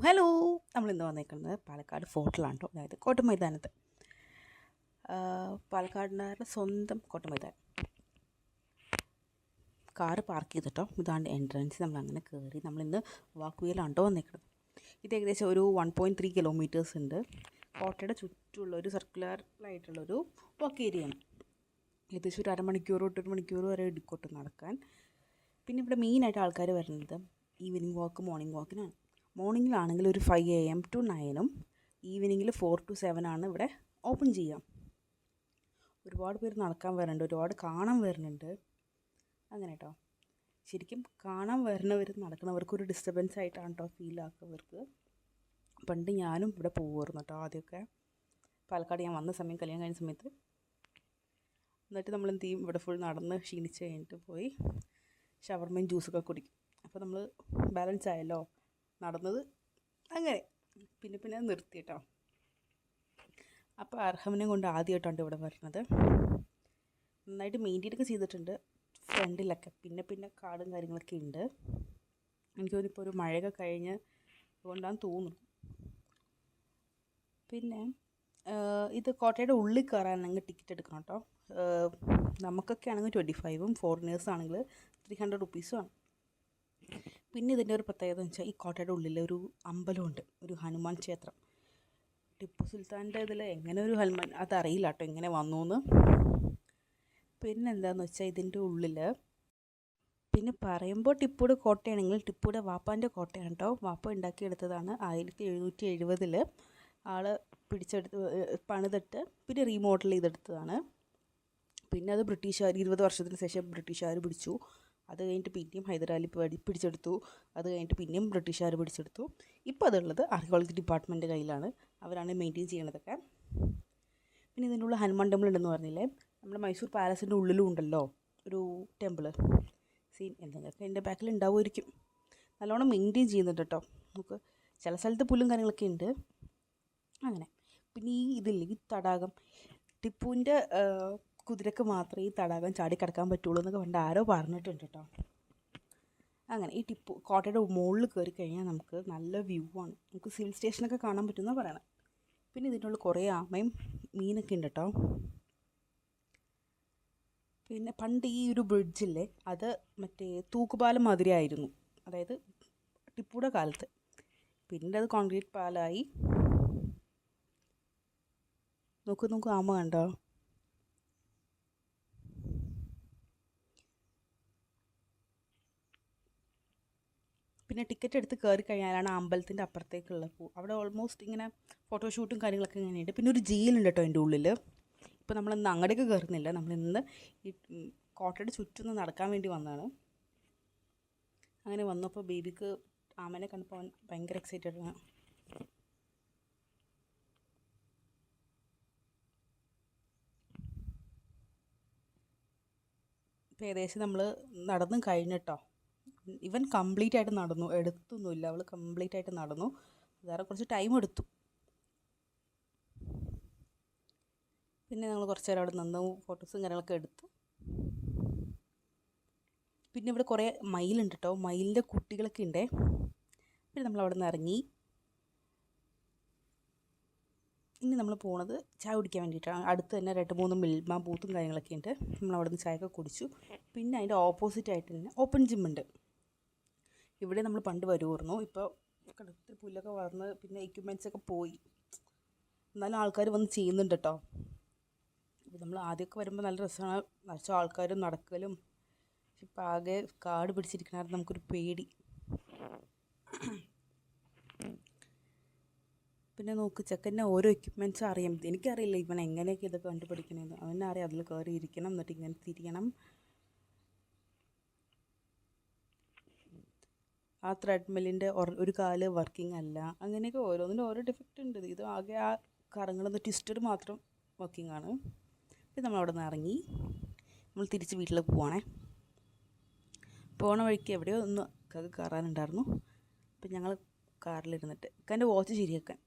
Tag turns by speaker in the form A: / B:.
A: Hello, നമ്മളിന്ന് വന്നേക്കുന്നത് പാലക്കാട് ഫോർട്ടിലാണ് കേട്ടോ. അതായത് കോട്ടമൈതാനത്ത്. പാലക്കാടിൻ്റെ സ്വന്തം കോട്ടമൈതാനം. കാറ് പാർക്ക് ചെയ്തിട്ടോ, ഇതാണ് എൻട്രൻസ്. നമ്മളങ്ങനെ കയറി നമ്മളിന്ന് വാക്കുവേലാണ് കേട്ടോ വന്നേക്കുന്നത്. ഇത് ഏകദേശം ഒരു 1.3 കിലോമീറ്റേഴ്സ് ഉണ്ട്. കോട്ടയുടെ ചുറ്റുമുള്ള ഒരു സർക്കുലറായിട്ടുള്ളൊരു വാക്ക് ഏരിയയാണ്. ഏകദേശം ഒരു അരമണിക്കൂർ തൊട്ട് 1 മണിക്കൂർ വരെ എടുക്കോട്ട് നടക്കാൻ. പിന്നെ ഇവിടെ മെയിനായിട്ട് ആൾക്കാർ വരുന്നത് ഈവനിങ് വാക്ക്, മോർണിംഗ് വാക്കിനാണ്. മോർണിംഗിലാണെങ്കിൽ ഒരു 5 AM to 9, ഈവനിങ്ങിൽ 4 to 7 ആണ് ഇവിടെ ഓപ്പൺ ചെയ്യാം. ഒരുപാട് പേര് നടക്കാൻ വരുന്നുണ്ട്, ഒരുപാട് കാണാൻ വരുന്നുണ്ട്. അങ്ങനെ കേട്ടോ. ശരിക്കും കാണാൻ വരുന്നവർ നടക്കുന്നവർക്കൊരു ഡിസ്റ്റർബൻസ് ആയിട്ടാണ് കേട്ടോ ഫീൽ ആക്കുന്നവർക്ക്. പണ്ട് ഞാനും ഇവിടെ പോകുമായിരുന്നു കേട്ടോ. ആദ്യമൊക്കെ പാലക്കാട് ഞാൻ വന്ന സമയം, കല്യാണം കഴിഞ്ഞ സമയത്ത്. എന്നിട്ട് നമ്മൾ എന്ത് ചെയ്യും, ഇവിടെ ഫുൾ നടന്ന് ക്ഷീണിച്ച് കഴിഞ്ഞിട്ട് പോയി ഷവർമയും ജ്യൂസൊക്കെ കുടിക്കും. അപ്പോൾ നമ്മൾ ബാലൻസ് ആയല്ലോ നടന്നത്. അങ്ങനെ പിന്നെ നിർത്തി കേട്ടോ. അപ്പോൾ അർഹമനെ കൊണ്ട് ആദ്യമായിട്ടാണ് ഇവിടെ വരുന്നത്. നന്നായിട്ട് മെയിൻറ്റെയിൻ ചെയ്തിട്ടുണ്ട് ഫ്രണ്ടിലൊക്കെ. പിന്നെ കാടും കാര്യങ്ങളൊക്കെ ഉണ്ട്. എനിക്ക് തോന്നുന്നു ഇപ്പോൾ ഒരു മഴയൊക്കെ കഴിഞ്ഞ് അതുകൊണ്ടാണ് തോന്നുന്നു. പിന്നെ ഇത് കോട്ടയുടെ ഉള്ളിൽ കയറാനാണെങ്കിൽ ടിക്കറ്റ് എടുക്കണം കേട്ടോ. നമുക്കൊക്കെ ആണെങ്കിൽ 25, ഫോറിനേഴ്സ് ആണെങ്കിൽ 300 റുപ്പീസുമാണ്. പിന്നെ ഇതിൻ്റെ ഒരു പ്രത്യേകത എന്ന് വെച്ചാൽ ഈ കോട്ടയുടെ ഉള്ളിൽ ഒരു അമ്പലമുണ്ട്, ഒരു ഹനുമാൻ ക്ഷേത്രം. ടിപ്പു സുൽത്താൻ്റെ ഇതിൽ എങ്ങനെ ഒരു ഹനുമാൻ അതറിയില്ല കേട്ടോ എങ്ങനെ വന്നു എന്ന്. പിന്നെ എന്താണെന്ന് വെച്ചാൽ ഇതിൻ്റെ ഉള്ളിൽ പിന്നെ പറയുമ്പോൾ ടിപ്പുയുടെ കോട്ടയാണെങ്കിൽ ടിപ്പുയുടെ വാപ്പാൻ്റെ കോട്ടയാണ് കേട്ടോ. വാപ്പ ഉണ്ടാക്കിയെടുത്തതാണ്. 1770 ആൾ പണിതിട്ട് പിന്നെ റീമോഡൽ ചെയ്തെടുത്തതാണ്. പിന്നെ അത് ബ്രിട്ടീഷുകാർ 20 വർഷത്തിന് ശേഷം ബ്രിട്ടീഷുകാർ പിടിച്ചു. അത് കഴിഞ്ഞിട്ട് പിന്നെയും ഹൈദരാലി പിടിച്ചെടുത്തു. അത് കഴിഞ്ഞിട്ട് പിന്നെയും ബ്രിട്ടീഷുകാർ പിടിച്ചെടുത്തു. ഇപ്പോൾ അതുള്ളത് ആർക്കിയോളജി ഡിപ്പാർട്ട്മെൻറ്റ് കയ്യിലാണ്. അവരാണ് മെയിൻറ്റെയിൻ ചെയ്യണതൊക്കെ. പിന്നെ ഇതിൻ്റെ ഉള്ളിൽ ഹനുമാൻ ടെമ്പിൾ ഉണ്ടെന്ന് പറഞ്ഞില്ലേ. നമ്മുടെ മൈസൂർ പാലസിൻ്റെ ഉള്ളിലും ഉണ്ടല്ലോ ഒരു ടെമ്പിൾ. എന്തെങ്കിലുമൊക്കെ എൻ്റെ ബാക്കിൽ ഉണ്ടാവുമായിരിക്കും. നല്ലോണം മെയിൻറ്റെയിൻ ചെയ്യുന്നുണ്ട് കേട്ടോ. നമുക്ക് ചില സ്ഥലത്ത് പുല്ലും കാര്യങ്ങളൊക്കെ ഉണ്ട്. അങ്ങനെ പിന്നെ ഈ തടാകം, ടിപ്പുവിൻ്റെ കുതിരക്ക് മാത്രമേ ഈ തടാകം ചാടിക്കിടക്കാൻ പറ്റുള്ളൂ എന്നൊക്കെ പണ്ട് ആരോ പറഞ്ഞിട്ടുണ്ട് കേട്ടോ. അങ്ങനെ ഈ കോട്ടയുടെ മുകളിൽ കയറി കഴിഞ്ഞാൽ നമുക്ക് നല്ല വ്യൂ ആണ്. നമുക്ക് സിവിൽ സ്റ്റേഷനൊക്കെ കാണാൻ പറ്റുമെന്നാണ് പറയണത്. പിന്നെ ഇതിൻ്റെ ഉള്ളിൽ കുറേ ആമയും മീനൊക്കെ ഉണ്ട് കേട്ടോ. പിന്നെ പണ്ട് ഈ ഒരു ബ്രിഡ്ജില്ലേ, അത് മറ്റേ തൂക്കുപാലം മാതിരി ആയിരുന്നു, അതായത് ടിപ്പുയുടെ കാലത്ത്. പിന്നെ അത് കോൺക്രീറ്റ് പാലമായി. നോക്കൂ ആമ കണ്ടോ. പിന്നെ ടിക്കറ്റ് എടുത്ത് കയറി കഴിഞ്ഞാലാണ് അമ്പലത്തിൻ്റെ അപ്പുറത്തേക്കുള്ള അവിടെ ഓൾമോസ്റ്റ് ഇങ്ങനെ ഫോട്ടോഷൂട്ടും കാര്യങ്ങളൊക്കെ ഇങ്ങനെയുണ്ട്. പിന്നെ ഒരു ജയിലുണ്ട് കേട്ടോ അതിൻ്റെ ഉള്ളിൽ. ഇപ്പോൾ നമ്മളിന്ന് അങ്ങോട്ടേക്ക് കയറുന്നില്ല, നമ്മളിന്ന് ഈ കോട്ടയുടെ ചുറ്റും നടക്കാൻ വേണ്ടി വന്നതാണ്. അങ്ങനെ വന്നപ്പോൾ ബേബിക്ക് ആമനെ കണ്ടപ്പോൾ അവൻ ഭയങ്കര എക്സൈറ്റഡ് ആണ്. ഇപ്പോൾ ഏകദേശം നമ്മൾ നടന്നും കഴിഞ്ഞിട്ടോ. ഇവൻ കംപ്ലീറ്റ് ആയിട്ട് നടന്നു, എടുത്തൊന്നുമില്ല, അവൾ കംപ്ലീറ്റ് ആയിട്ട് നടന്നു. വേറെ കുറച്ച് ടൈം എടുത്തു. പിന്നെ ഞങ്ങൾ കുറച്ച് നേരം അവിടെ നിന്നു, ഫോട്ടോസും കാര്യങ്ങളൊക്കെ എടുത്തു. പിന്നെ ഇവിടെ കുറേ മയിലുണ്ട് കേട്ടോ, മയിലിൻ്റെ കുട്ടികളൊക്കെ ഉണ്ടേ. പിന്നെ നമ്മൾ അവിടെ നിന്ന് ഇറങ്ങി. ഇനി നമ്മൾ പോണത് ചായ കുടിക്കാൻ വേണ്ടിയിട്ടാണ്. അടുത്ത് തന്നെ 2-3 മിൽമ ബൂത്തും കാര്യങ്ങളൊക്കെ ഉണ്ട്. നമ്മൾ അവിടെ നിന്ന് ചായയൊക്കെ കുടിച്ചു. പിന്നെ അതിൻ്റെ ഓപ്പോസിറ്റായിട്ട് തന്നെ ഓപ്പൺ ജിമ്മുണ്ട്. ഇവിടെ നമ്മൾ പണ്ട് വരുമായിരുന്നു. ഇപ്പോൾ കടുത്ത പുല്ലൊക്കെ വളർന്ന് പിന്നെ എക്യുപ്മെൻറ്റ്സൊക്കെ പോയി. എന്നാലും ആൾക്കാർ വന്ന് ചെയ്യുന്നുണ്ട് കേട്ടോ. ഇപ്പോൾ നമ്മൾ ആദ്യമൊക്കെ വരുമ്പോൾ നല്ല രസമാണ്, നിറച്ച ആൾക്കാരും നടക്കലും. ഇപ്പം ആകെ കാട് പിടിച്ചിരിക്കണമായിരുന്നു, നമുക്കൊരു പേടി. പിന്നെ നോക്ക്, ചെക്കൻ്റെ ഓരോ എക്യുപ്മെൻറ്റ്സും അറിയാം. എനിക്കറിയില്ല ഇവൻ എങ്ങനെയൊക്കെ ഇതൊക്കെ കണ്ടുപിടിക്കണമെന്ന്. അവനെ അറിയാം, അതിൽ കയറി ഇരിക്കണം, എന്നിട്ട് ഇങ്ങനെ തിരിയണം. ആ ത്രെഡ്മില്ലിൻ്റെ ഒരു കാല് വർക്കിംഗ് അല്ല, അങ്ങനെയൊക്കെ ഓരോന്നിനും ഓരോ ഡിഫക്റ്റ് ഉണ്ട്. ഇത് ആകെ ആ കറങ്ങുന്നത് ട്വിസ്റ്റഡ് മാത്രം വർക്കിംഗ് ആണ്. പിന്നെ നമ്മൾ അവിടെ നിന്ന് ഇറങ്ങി നമ്മൾ തിരിച്ച് വീട്ടിലേക്ക് പോവാണേ. പോണ വഴിക്ക് എവിടെയോ ഒന്ന് കയറാനുണ്ടായിരുന്നു. അപ്പം ഞങ്ങൾ കാറിലിരുന്നിട്ട് എൻ്റെ വാച്ച് ശരിയാക്കാൻ